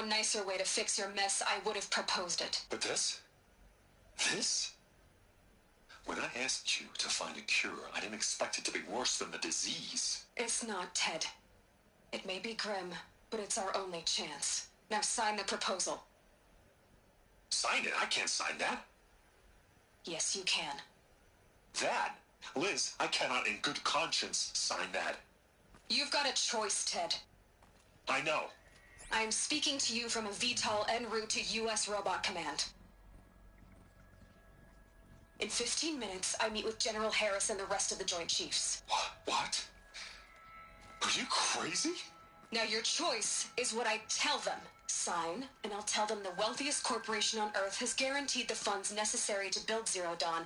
a nicer way to fix your mess, I would have proposed it. But this? This? When I asked you to find a cure, I didn't expect it to be worse than the disease. It's not, Ted. It may be grim, but it's our only chance. Now sign the proposal. Sign it? I can't sign that. Yes, you can. That? Liz, I cannot in good conscience sign that. You've got a choice, Ted. I know. I am speaking to you from a VTOL en route to U.S. Robot Command. In 15 minutes, I meet with General Harris and the rest of the Joint Chiefs. What? Are you crazy? Now your choice is what I tell them. Sign, and I'll tell them the wealthiest corporation on Earth has guaranteed the funds necessary to build Zero Dawn.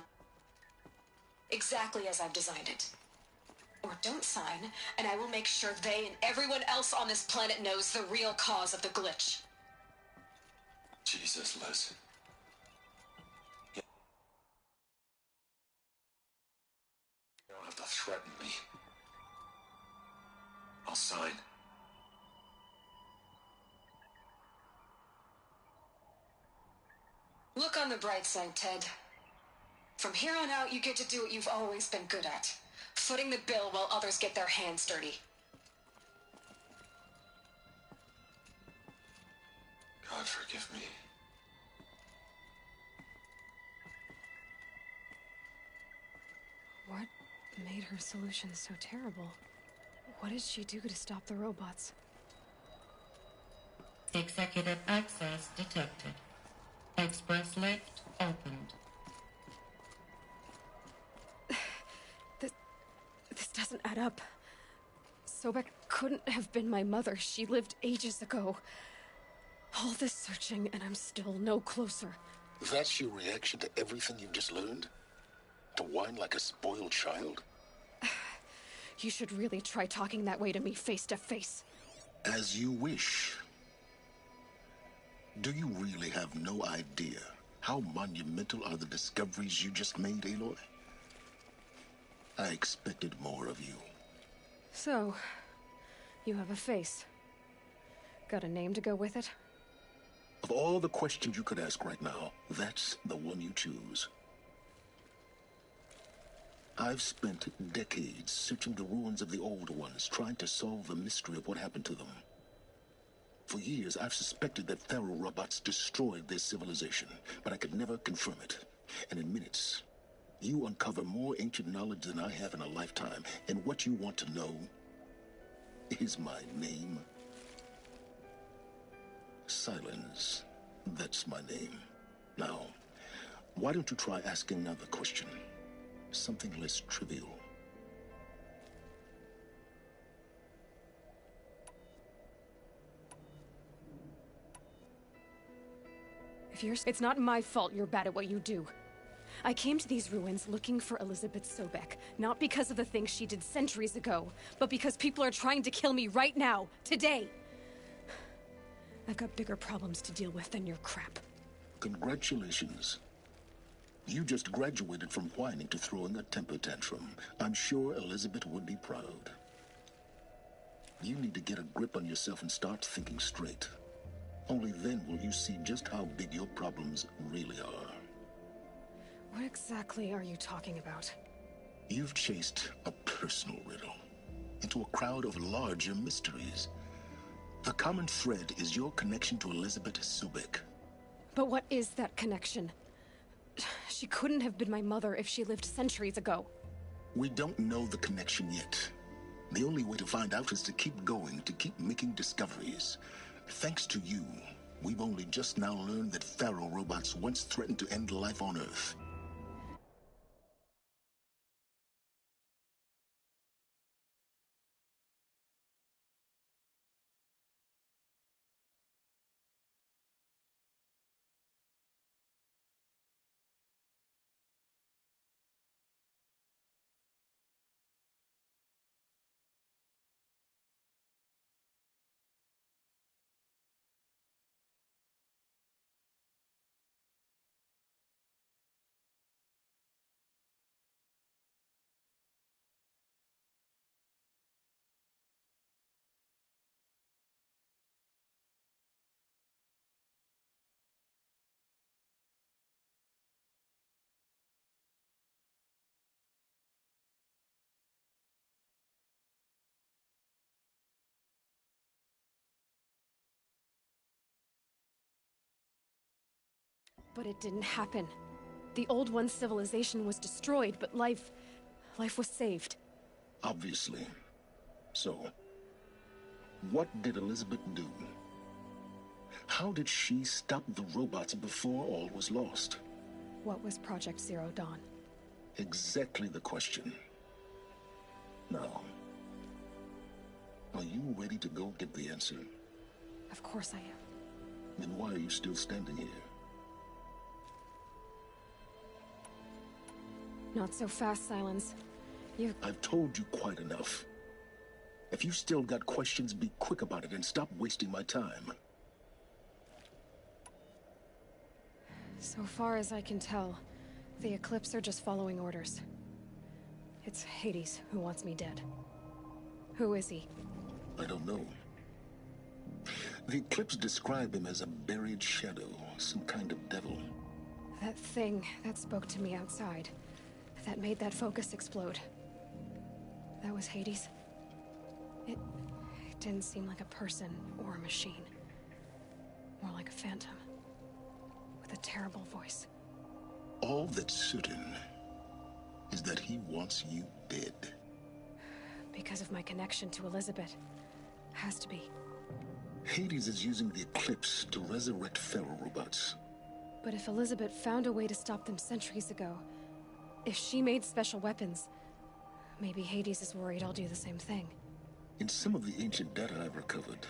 Exactly as I've designed it. Or don't sign, and I will make sure they and everyone else on this planet knows the real cause of the glitch. Jesus, Liz. You don't have to threaten me. I'll sign. Look on the bright side, Ted. From here on out, you get to do what you've always been good at. Footing the bill while others get their hands dirty. God forgive me. What made her solution so terrible? What did she do to stop the robots? Executive access detected. Express lift opened. This doesn't add up. Sobek couldn't have been my mother. She lived ages ago. All this searching, and I'm still no closer. That's your reaction to everything you've just learned? To whine like a spoiled child? You should really try talking that way to me face to face. As you wish. Do you really have no idea how monumental are the discoveries you just made, Aloy? I expected more of you. So, you have a face. Got a name to go with it? Of all the questions you could ask right now, that's the one you choose. I've spent decades searching the ruins of the older ones, trying to solve the mystery of what happened to them. For years, I've suspected that Faro robots destroyed their civilization, but I could never confirm it. And in minutes, you uncover more ancient knowledge than I have in a lifetime, and what you want to know is my name. Silence. That's my name. Now, why don't you try asking another question? Something less trivial. It's not my fault you're bad at what you do. I came to these ruins looking for Elizabeth Sobek, not because of the things she did centuries ago, but because people are trying to kill me right now, today. I've got bigger problems to deal with than your crap. Congratulations. You just graduated from whining to throwing a temper tantrum. I'm sure Elizabeth would be proud. You need to get a grip on yourself and start thinking straight. Only then will you see just how big your problems really are. What exactly are you talking about? You've chased a personal riddle into a crowd of larger mysteries. The common thread is your connection to Elizabeth Sobek. But what is that connection? She couldn't have been my mother if she lived centuries ago. We don't know the connection yet. The only way to find out is to keep going, to keep making discoveries. Thanks to you, we've only just now learned that Faro robots once threatened to end life on Earth. But it didn't happen. The Old One's civilization was destroyed, but life was saved. Obviously. So, what did Elizabeth do? How did she stop the robots before all was lost? What was Project Zero Dawn? Exactly the question. Now, are you ready to go get the answer? Of course I am. Then why are you still standing here? Not so fast, Silence. I've told you quite enough. If you still got questions, be quick about it and stop wasting my time. So far as I can tell, the Eclipse are just following orders. It's Hades who wants me dead. Who is he? I don't know. The Eclipse describe him as a buried shadow, some kind of devil. That thing that spoke to me outside, that made that focus explode. That was Hades. It didn't seem like a person or a machine. More like a phantom. With a terrible voice. All that's certain is that he wants you dead. Because of my connection to Elizabeth. Has to be. Hades is using the Eclipse to resurrect feral robots. But if Elizabeth found a way to stop them centuries ago, if she made special weapons, maybe Hades is worried I'll do the same thing. In some of the ancient data I've recovered,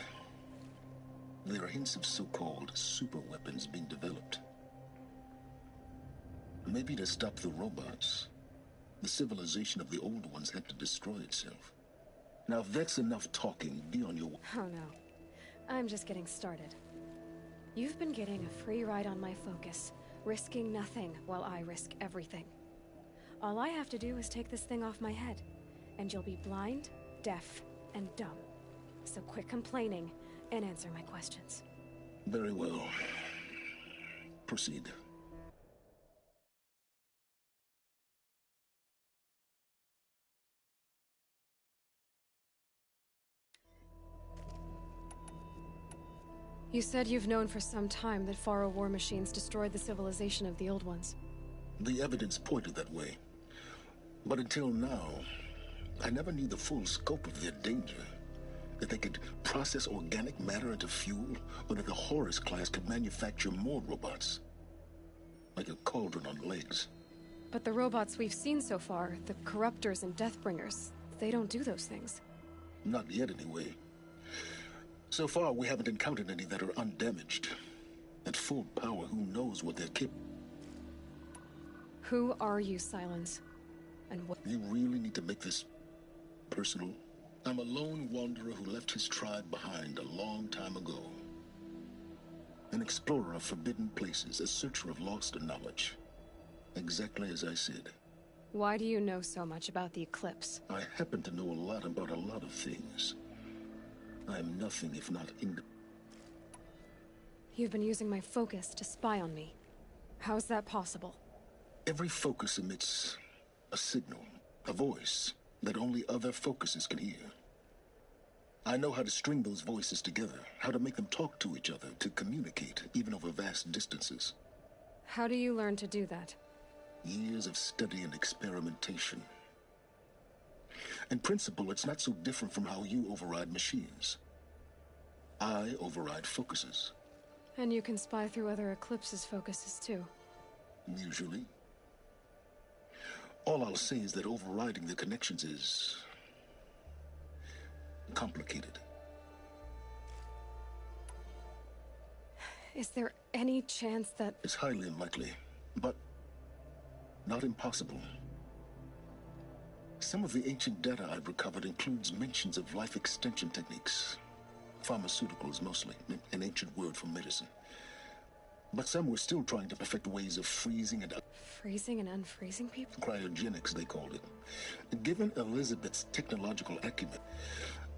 there are hints of so-called super weapons being developed. Maybe to stop the robots, the civilization of the old ones had to destroy itself. Now, if that's enough talking, be on your way. Oh no. I'm just getting started. You've been getting a free ride on my focus, risking nothing while I risk everything. All I have to do is take this thing off my head, and you'll be blind, deaf, and dumb. So quit complaining and answer my questions. Very well. Proceed. You said you've known for some time that Faro war machines destroyed the civilization of the Old Ones. The evidence pointed that way. But until now, I never knew the full scope of their danger. That they could process organic matter into fuel, or that the Horus class could manufacture more robots. Like a cauldron on legs. But the robots we've seen so far, the Corruptors and Deathbringers, they don't do those things. Not yet, anyway. So far, we haven't encountered any that are undamaged. At full power, who knows what they're capable. Who are you, Silence? And what? You really need to make this personal? I'm a lone wanderer who left his tribe behind a long time ago. An explorer of forbidden places, a searcher of lost knowledge. Exactly as I said. Why do you know so much about the Eclipse? I happen to know a lot about a lot of things. I am nothing if not You've been using my focus to spy on me. How is that possible? Every focus emits a signal, a voice, that only other focuses can hear. I know how to string those voices together, how to make them talk to each other, to communicate, even over vast distances. How do you learn to do that? Years of study and experimentation. In principle, it's not so different from how you override machines. I override focuses. And you can spy through other Eclipse's focuses too. Usually. All I'll say is that overriding the connections is complicated. Is there any chance that... It's highly unlikely, but not impossible. Some of the ancient data I've recovered includes mentions of life extension techniques. Pharmaceuticals, mostly, an ancient word for medicine. But some were still trying to perfect ways of freezing and... Freezing and unfreezing people? Cryogenics, they called it. Given Elizabeth's technological acumen.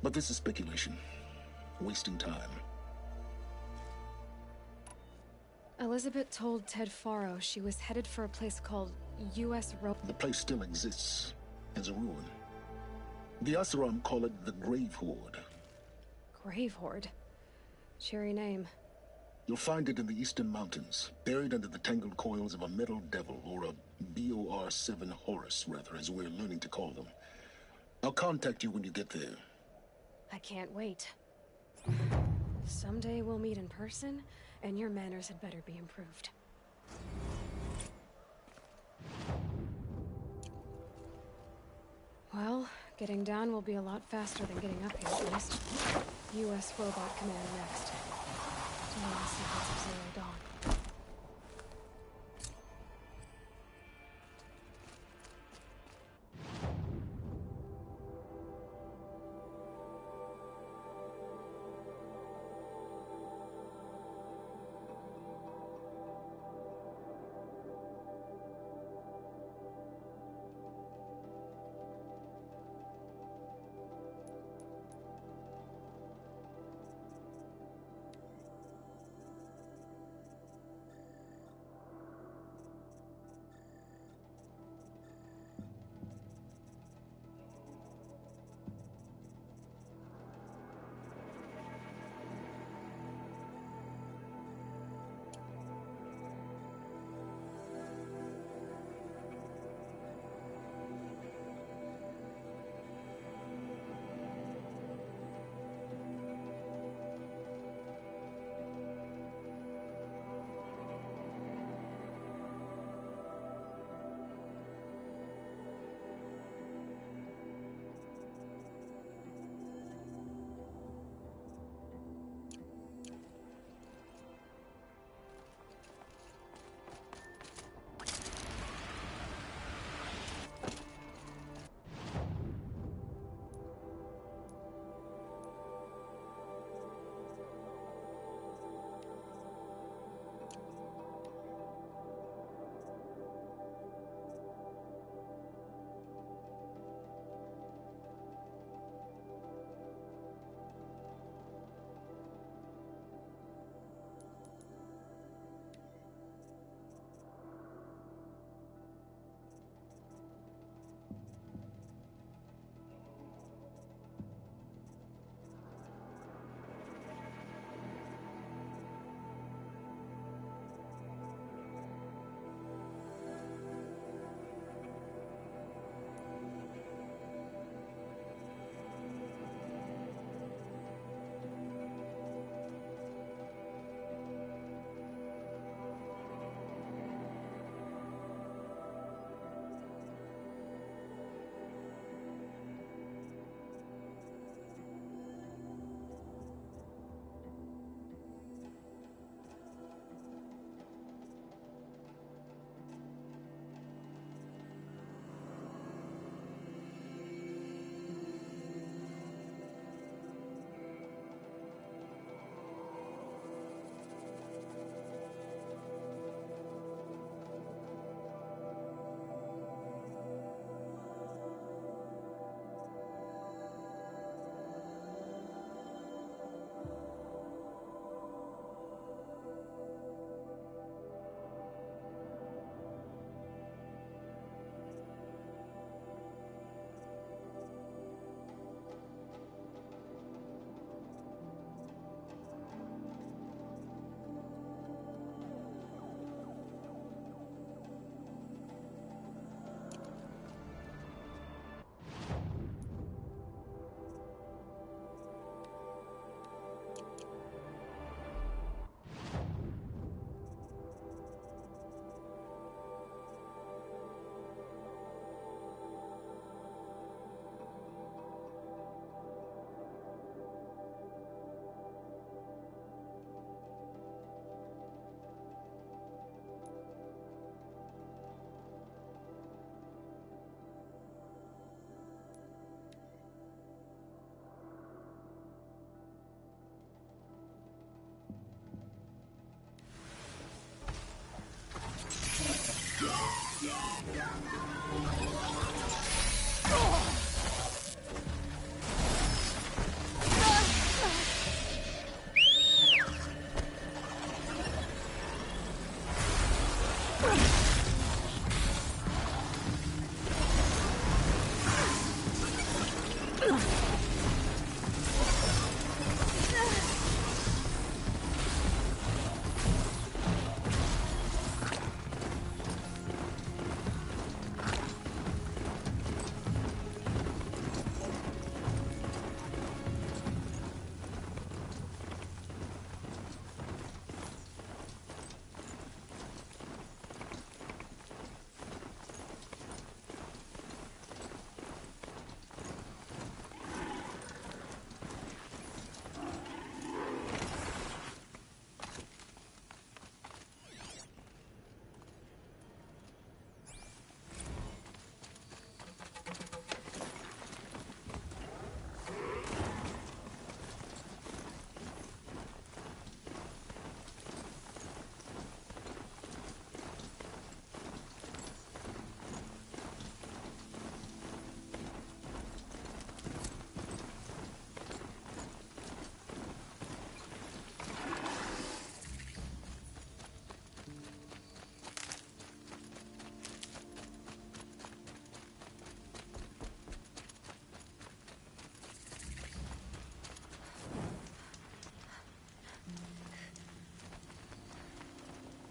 But this is speculation. Wasting time. Elizabeth told Ted Faro she was headed for a place called U.S. The place still exists, as a ruin. The Oseram call it the Grave Horde. Grave Horde? Cheery name. You'll find it in the Eastern Mountains, buried under the tangled coils of a metal devil, or a BOR-7 Horus, rather, as we're learning to call them. I'll contact you when you get there. I can't wait. Someday we'll meet in person, and your manners had better be improved. Well, getting down will be a lot faster than getting up here, at least. U.S. Robot Command next. Dealing with secrets of Zero Dawn.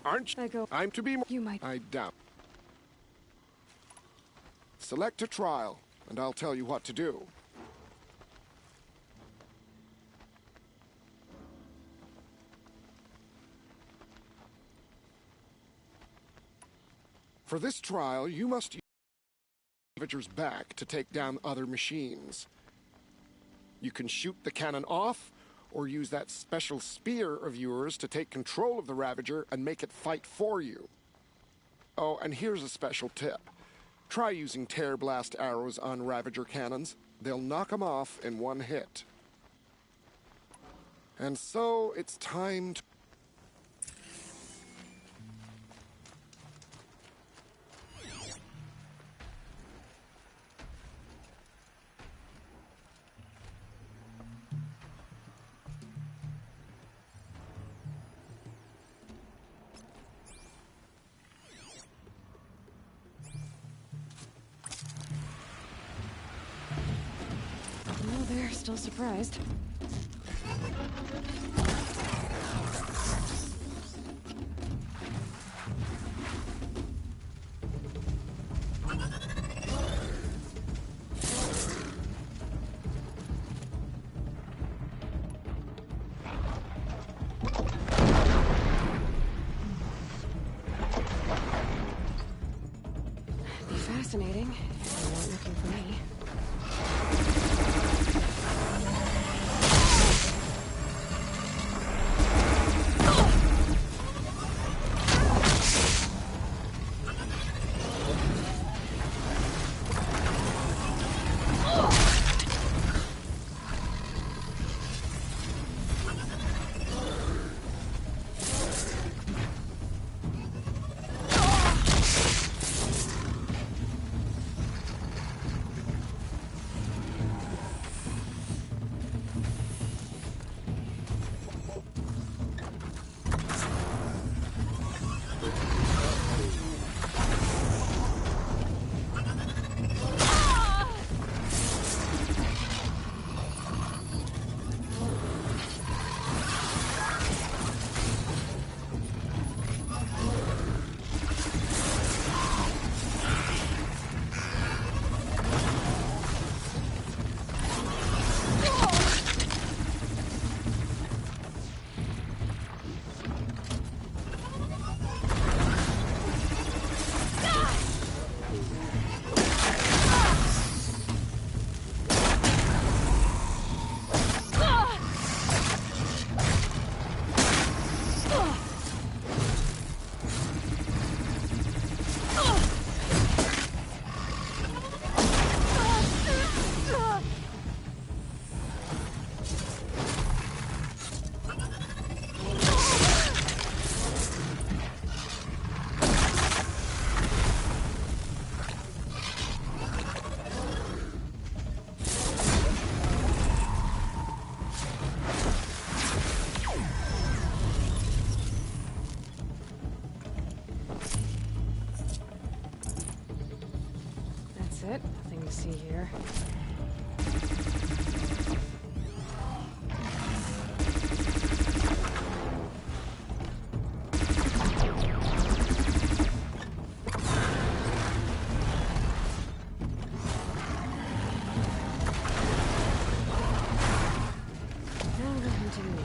Aren't you? I go. I'm to be. You might. I doubt. Select a trial, and I'll tell you what to do. For this trial, you must use the Ravager's back to take down other machines. You can shoot the cannon off, or use that special spear of yours to take control of the Ravager and make it fight for you. Oh, and here's a special tip. Try using tear blast arrows on Ravager cannons. They'll knock them off in one hit. And so, it's time to... Oh, they're still surprised. Be fascinating if they weren't looking for me. That's it. Nothing to see here. Now we're hunting me.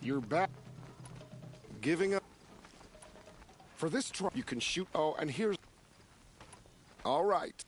You're back. Giving up. For this try, you can shoot. Oh, and here's... All right.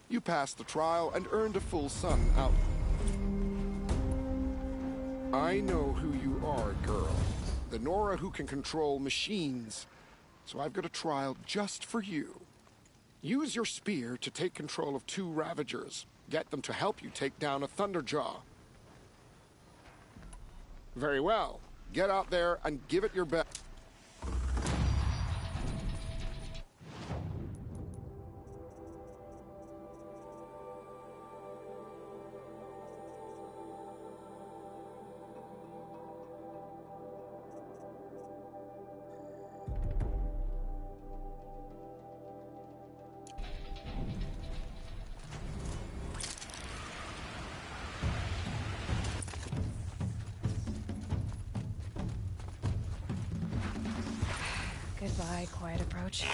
You passed the trial and earned a full sun out. I know who you are, girl. The Nora who can control machines. So I've got a trial just for you. Use your spear to take control of 2 Ravagers. Get them to help you take down a Thunderjaw. Very well. Get out there and give it your best. Goodbye, quiet approach.